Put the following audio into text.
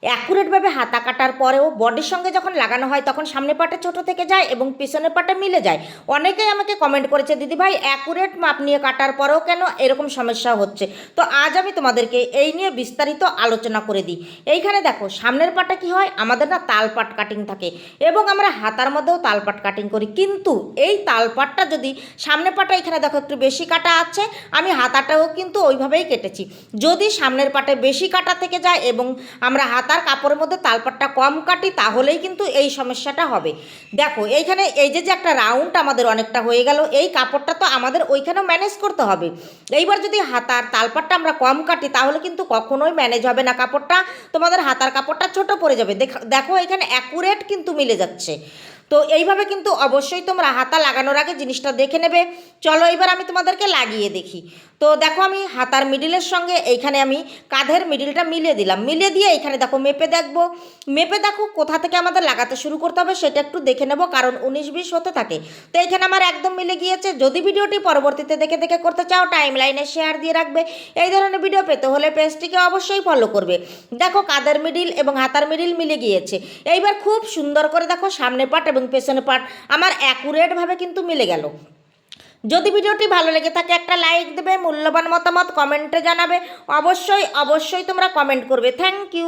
অ্যাকুরেটভাবে হাতা কাটার পরেও বডির সঙ্গে যখন লাগানো হয় তখন সামনের পাটে ছোট থেকে যায় এবং পিছনের পাটে মিলে যায়। অনেকেই আমাকে কমেন্ট করেছে, দিদি ভাই অ্যাকুরেট মাপ নিয়ে কাটার পরেও কেন এরকম সমস্যা হচ্ছে। তো আজ আমি তোমাদেরকে এই নিয়ে বিস্তারিত আলোচনা করে দিই। এইখানে দেখো সামনের পাটে কি হয়, আমাদের না তালপাট কাটিং থাকে এবং আমরা হাতার মধ্যেও তালপাট কাটিং করি, কিন্তু এই তালপাটটা যদি সামনের পাটে এখানে দেখো একটু বেশি কাটা আছে, আমি হাতাটাও কিন্তু ওইভাবেই কেটেছি। যদি সামনের পাটে বেশি কাটা থেকে যায় এবং আমরা হাতার কাপড়ের মধ্যে তালপাটটা কম কাটি, তাহলেই কিন্তু এই সমস্যাটা হবে। দেখো এইখানে এই যে একটা রাউন্ড আমাদের অনেকটা হয়ে গেল, এই কাপড়টা তো আমাদের ওইখানেও ম্যানেজ করতে হবে। এইবার যদি হাতার তালপাটটা আমরা কম কাটি তাহলে কিন্তু কখনোই ম্যানেজ হবে না কাপড়টা, তোমাদের হাতার কাপড়টা ছোট পড়ে যাবে। দেখো এখানে অ্যাকুরেট কিন্তু মিলে যাচ্ছে। তো এইভাবে কিন্তু অবশ্যই তোমরা হাতা লাগানোর আগে জিনিসটা দেখে নেবে। চলো এবার আমি তোমাদেরকে লাগিয়ে দেখি। তো দেখো আমি হাতার মিডিলের সঙ্গে এইখানে আমি কাঁধের মিডিলটা মিলিয়ে দিলাম, মিলিয়ে দিয়ে এইখানে দেখো মেপে দেখো কোথা থেকে আমাদের লাগাতে শুরু করতে হবে সেটা একটু দেখে নেব, কারণ 19-20 হতে থাকে। তো এইখানে আমার একদম মিলে গিয়েছে। যদি ভিডিওটি পরবর্তীতে দেখে দেখে করতে চাও টাইম লাইনে শেয়ার দিয়ে রাখবে। এই ধরনের ভিডিও পেতে হলে পেজটিকে অবশ্যই ফলো করবে। দেখো কাঁধের মিডিল এবং হাতার মিডিল মিলে গিয়েছে। এইবার খুব সুন্দর করে দেখো সামনের পাট এবং পেছনের পাট আমার অ্যাকুরেটভাবে কিন্তু মিলে গেল। যদি ভিডিওটি ভালো লেগে থাকে একটা লাইক দেবে, মূল্যবান মতামত কমেন্টে জানাবে। অবশ্যই অবশ্যই তোমরা কমেন্ট করবে। Thank you.